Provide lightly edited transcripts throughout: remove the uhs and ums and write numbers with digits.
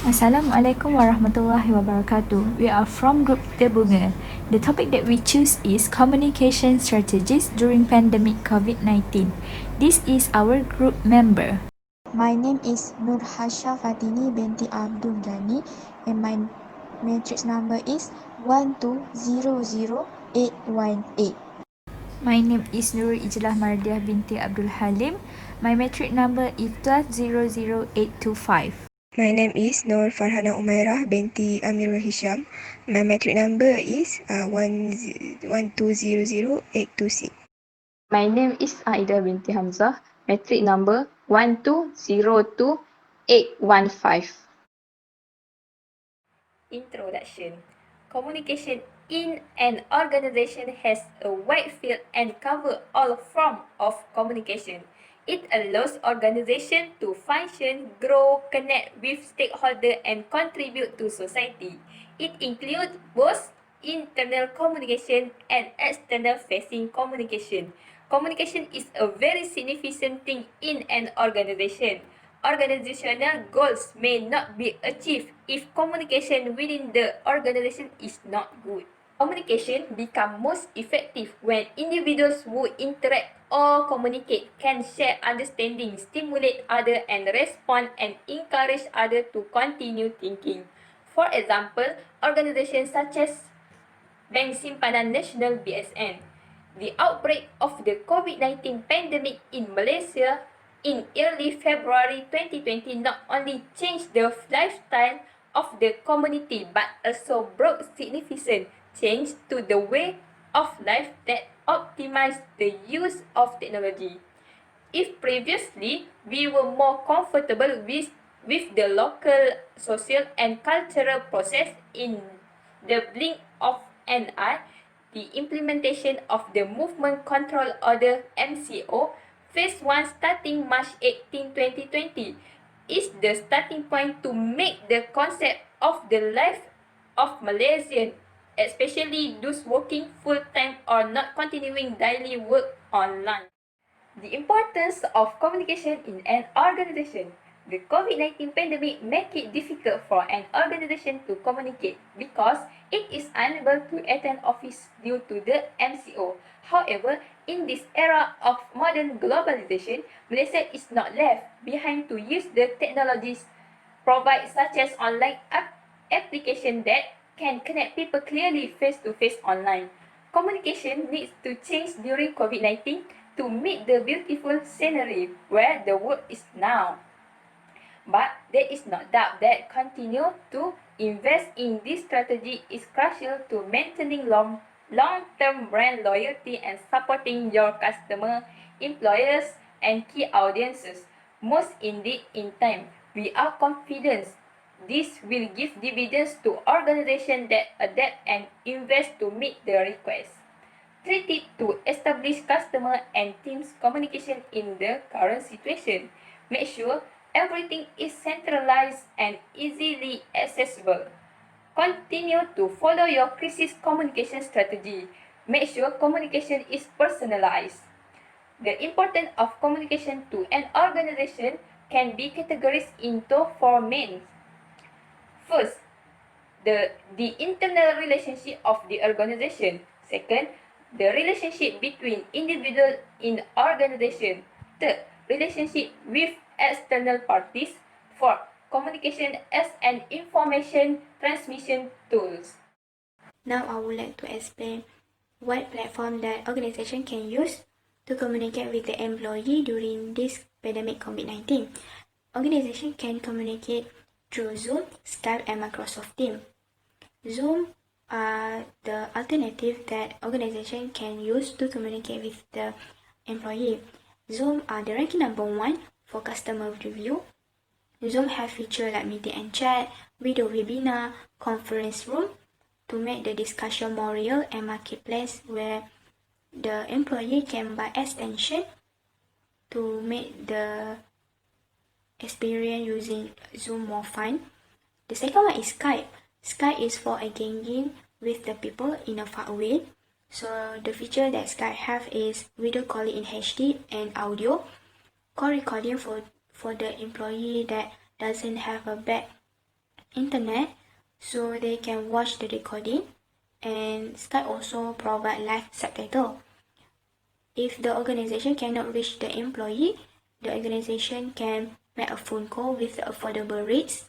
Assalamualaikum warahmatullahi wabarakatuh. We are from group The Bunga. The topic that we choose is communication strategies during pandemic COVID-19. This is our group member. My name is Nur Hasha Fatini binti Abdul Ghani and my matrix number is 1200818. My name is Nur Ijlah Mardiah binti Abdul Halim. My metric number is 1200825. My name is Nur Farhana Umairah binti Amirul Hisham. My metric number is 1200826. My name is Aida binti Hamzah. Metric number 1202815. Introduction. Communication in an organization has a wide field and covers all forms of communication. It allows organization to function, grow, connect with stakeholders, and contribute to society. It includes both internal communication and external facing communication. Communication is a very significant thing in an organization. Organizational goals may not be achieved if communication within the organization is not good. Communication becomes most effective when individuals who interact or communicate can share understanding, stimulate others, and respond and encourage others to continue thinking. For example, organizations such as Bank Simpanan Nasional BSN. The outbreak of the COVID-19 pandemic in Malaysia in early February 2020 not only changed the lifestyle of the community but also brought significant change to the way of life that optimized the use of technology. If previously we were more comfortable with the local social and cultural process in the blink of an eye, the implementation of the Movement Control Order MCO Phase 1 starting March 18, 2020 is the starting point to make the concept of the life of Malaysian, especially those working full-time or not continuing daily work online. The importance of communication in an organization. The COVID-19 pandemic make it difficult for an organization to communicate because it is unable to attend office due to the MCO. However, in this era of modern globalization, Malaysia is not left behind to use the technologies provided such as online application that can connect people clearly face-to-face online. Communication needs to change during COVID-19 to meet the beautiful scenery where the world is now. But there is no doubt that continue to invest in this strategy is crucial to maintaining long-term brand loyalty and supporting your customer, employers, and key audiences. Most indeed in time, we are confident this will give dividends to organizations that adapt and invest to meet the request. Treated to establish customer and teams communication in the current situation. Make sure everything is centralized and easily accessible. Continue to follow your crisis communication strategy. Make sure communication is personalized. The importance of communication to an organization can be categorized into four main. First, the internal relationship of the organization. Second, the relationship between individuals in organization. Third, relationship with external parties. Fourth, communication as an information transmission tools. Now I would like to explain what platform that organization can use to communicate with the employee during this pandemic COVID-19. Organization can communicate through Zoom, Skype, and Microsoft Teams. Zoom are the alternative that organization can use to communicate with the employee. Zoom are the ranking number 1 for customer review. Zoom have features like meeting and chat, video webinar, conference room to make the discussion more real, and marketplace where the employee can buy extension to make the experience using Zoom more fun. The second one is Skype. Skype is for engaging with the people in a far away. So the feature that Skype have is video calling in HD and audio, call recording for the employee that doesn't have a bad internet so they can watch the recording, and Skype also provide live subtitle. If the organization cannot reach the employee, the organization can make a phone call with the affordable rates.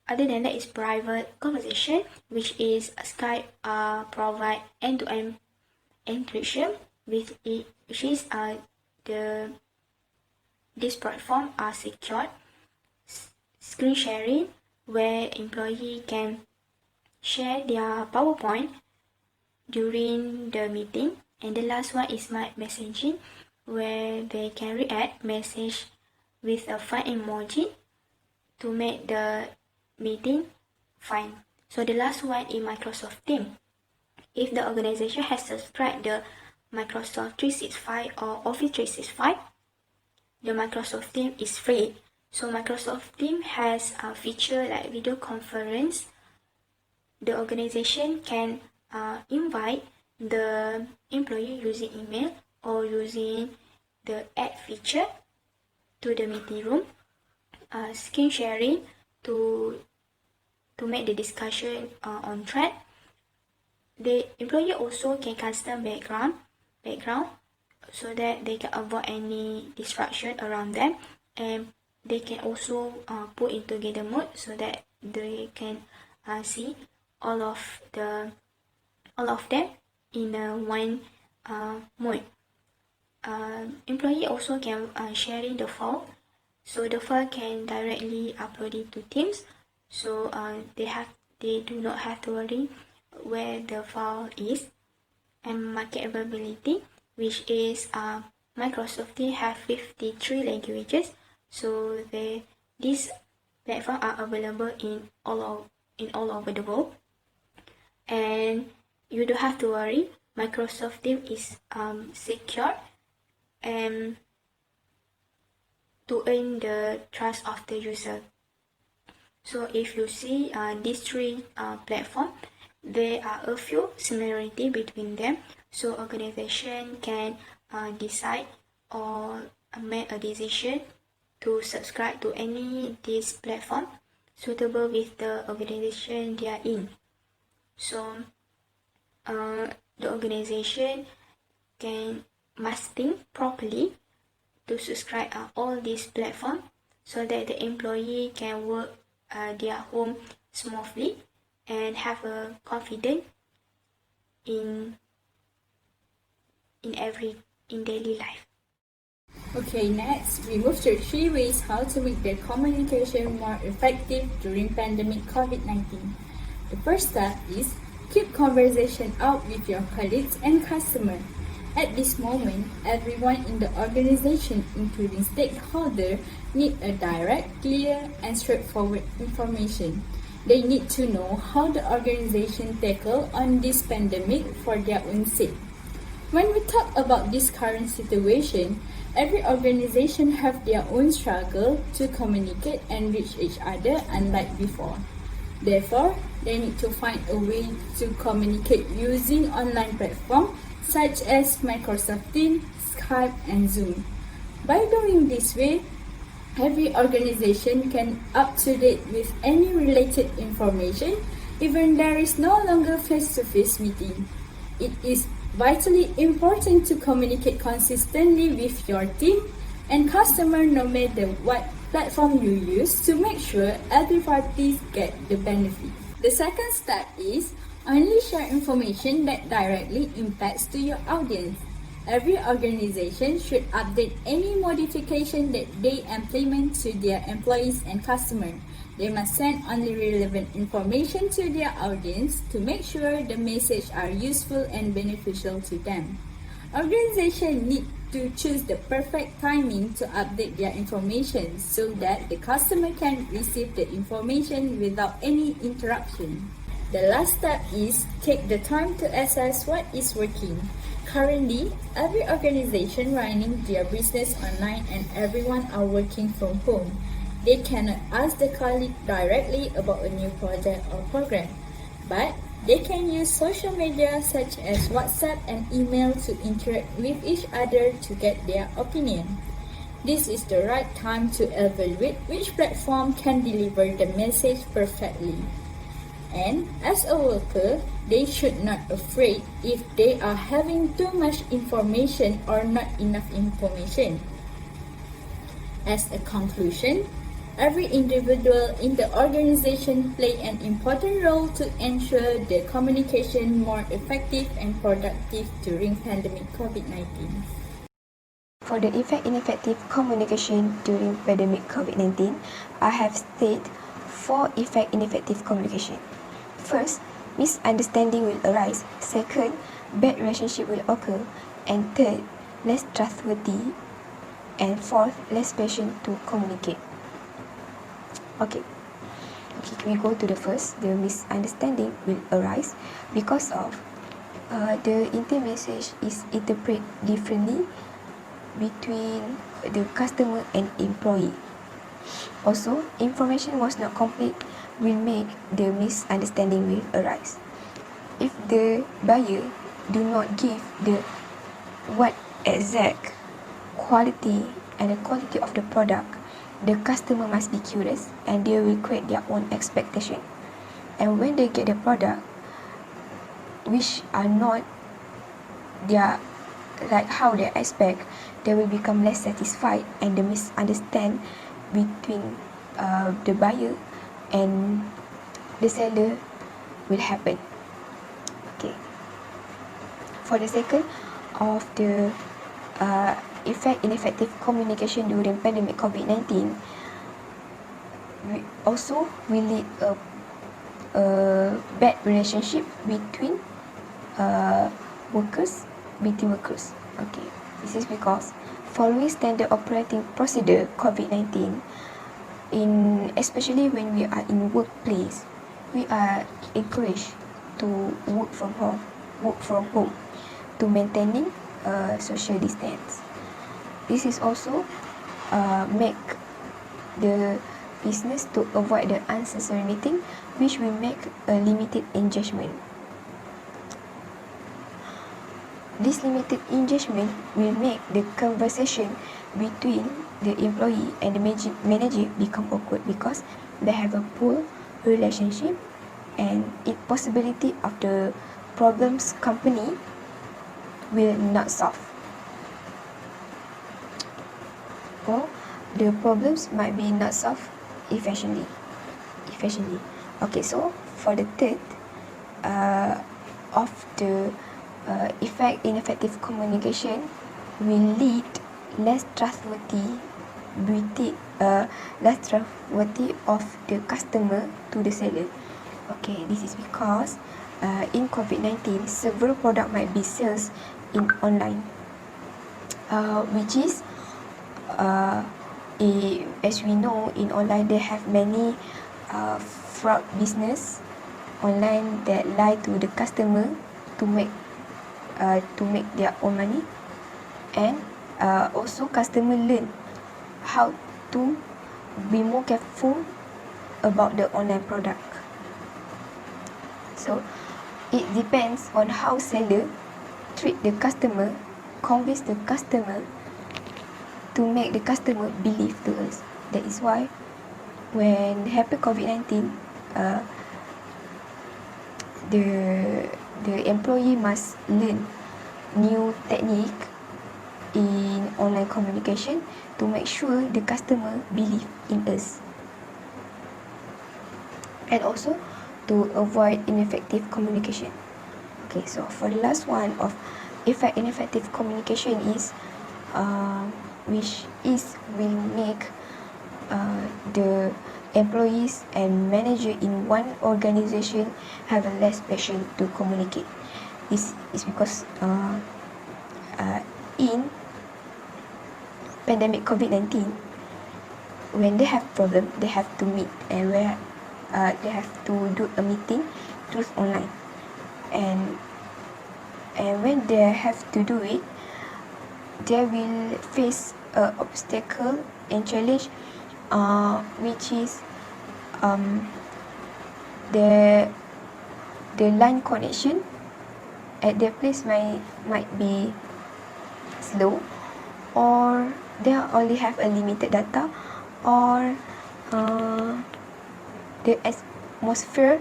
Other than that is private conversation, which is Skype provide end-to-end encryption with it, which is this platform are secured. Screen sharing, where employee can share their PowerPoint during the meeting. And the last one is my messaging, where they can react message with a fun emoji to make the meeting fun. So the last one is Microsoft Teams. If the organization has subscribed the Microsoft 365 or Office 365, the Microsoft Teams is free. So Microsoft Teams has a feature like video conference. The organization can invite the employee using email or using the add feature to the meeting room. Screen sharing to make the discussion on thread. The employee also can custom background so that they can avoid any distraction around them, and they can also put in together mode so that they can see all of them in one mode. Employee also can sharing the file, so the file can directly upload it to Teams. So they do not have to worry where the file is. And market availability, which is Microsoft Teams have 53 languages, so these platforms are available in all over the world. And you don't have to worry, Microsoft Teams is secure and to earn the trust of the user. So if you see these three platforms, there are a few similarity between them. So organization can decide or make a decision to subscribe to any this platform suitable with the organization they are in. So the organization must think properly to subscribe all these platforms so that the employee can work their home smoothly and have a confidence in daily life. Okay, next we move to 3 ways how to make the communication more effective during pandemic COVID-19. The first step is keep conversation up with your colleagues and customers. At this moment, everyone in the organization, including stakeholders, need a direct, clear, and straightforward information. They need to know how the organization tackle on this pandemic for their own sake. When we talk about this current situation, every organization have their own struggle to communicate and reach each other unlike before. Therefore, they need to find a way to communicate using online platforms such as Microsoft Teams, Skype, and Zoom. By doing this way, every organization can up to date with any related information, even there is no longer face-to-face meeting. It is vitally important to communicate consistently with your team and customer no matter what platform you use to make sure every party get the benefit. The second step is only share information that directly impacts to your audience. Every organization should update any modification that they implement to their employees and customers. They must send only relevant information to their audience to make sure the message are useful and beneficial to them. Organizations need to choose the perfect timing to update their information so that the customer can receive the information without any interruption. The last step is take the time to assess what is working. Currently, every organization running their business online and everyone are working from home. They cannot ask the colleague directly about a new project or program, but they can use social media such as WhatsApp and email to interact with each other to get their opinion. This is the right time to evaluate which platform can deliver the message perfectly. And as a worker, they should not be afraid if they are having too much information or not enough information. As a conclusion, every individual in the organization play an important role to ensure the communication more effective and productive during pandemic COVID-19. For the ineffective communication during pandemic COVID-19, I have stated 4 ineffective communication. First, misunderstanding will arise. Second, bad relationship will occur. And third, less trustworthy. And fourth, less patient to communicate. Okay, we go to the first. The misunderstanding will arise because of the intent message is interpreted differently between the customer and employee. Also, information was not complete will make the misunderstanding will arise. If the buyer do not give the what exact quality and the quality of the product, the customer must be curious and they will create their own expectation. And when they get the product which are not their like how they expect, they will become less satisfied and the misunderstand between the buyer and the seller will happen. Okay. For the second of the ineffective communication during pandemic COVID-19, we also will lead a bad relationship between workers. Okay, this is because following standard operating procedure COVID-19, especially when we are in workplace, we are encouraged to work from home to maintaining social distance. This is also make the business to avoid the unnecessary meeting, which will make a limited engagement. This limited engagement will make the conversation between the employee and the manager become awkward because they have a poor relationship and it possibility of the problems company will not solve, or the problems might be not solved efficiently. Okay, so for the third of the ineffective communication will lead less trustworthy of the customer to the seller. Okay, this is because in COVID-19, several products might be sales in online, which is as we know, in online they have many fraud business online that lie to the customer to make their own money, and also customer learn how to be more careful about the online product. So it depends on how seller treat the customer, convince the customer to make the customer believe to us. That is why when happen COVID-19, the employee must learn new technique in online communication to make sure the customer believe in us, and also to avoid ineffective communication. Okay, so for the last one of ineffective communication is which is will make the employees and manager in one organization have a less passion to communicate. This is because in pandemic COVID-19, when they have problem, they have to meet, and where they have to do a meeting through online, and when they have to do it, they will face a obstacle and challenge, which is the line connection at their place might be slow, or they only have a limited data, or the atmosphere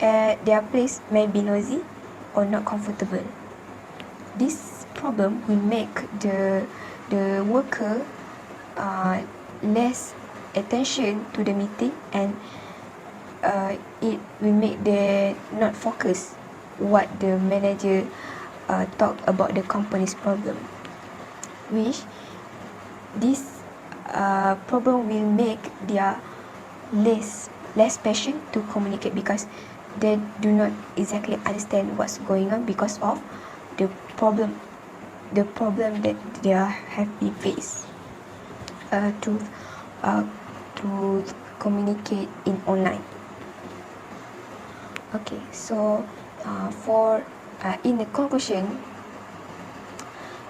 at their place may be noisy or not comfortable. This problem will make the worker less attention to the meeting, and it will make them not focus what the manager talk about the company's problem, which this problem will make their less patient to communicate, because they do not exactly understand what's going on because of the problem that they have been faced to communicate in online. Okay, so in the conclusion,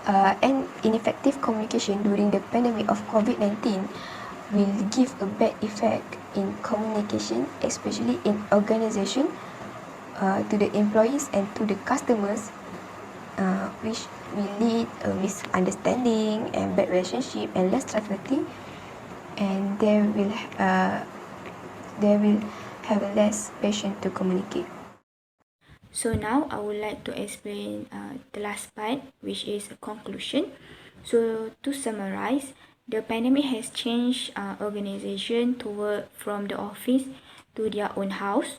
an ineffective communication during the pandemic of COVID-19 will give a bad effect in communication, especially in organization, to the employees and to the customers, which will lead a misunderstanding and bad relationship and less trustworthy, and they will have less patience to communicate. So now I would like to explain the last part, which is a conclusion. So to summarize, the pandemic has changed organization to work from the office to their own house.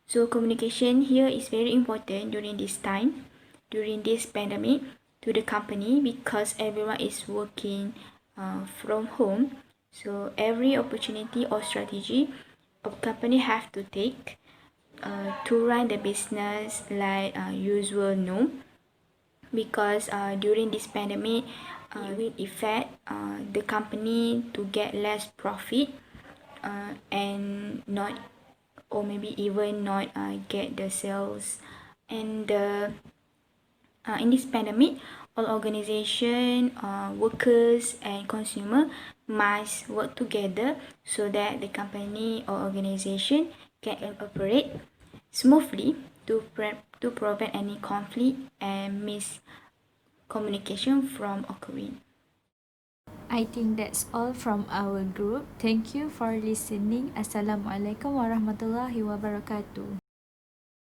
So communication here is very important during this time, during this pandemic, to the company, because everyone is working from home. So every opportunity or strategy a company have to take to run the business like usual, no, because during this pandemic it will affect the company to get less profit and not, or maybe even not get the sales. And in this pandemic, all organization, workers and consumer must work together so that the company or organization can operate smoothly to prevent any conflict and miscommunication from occurring. I think that's all from our group. Thank you for listening. Assalamualaikum warahmatullahi wabarakatuh.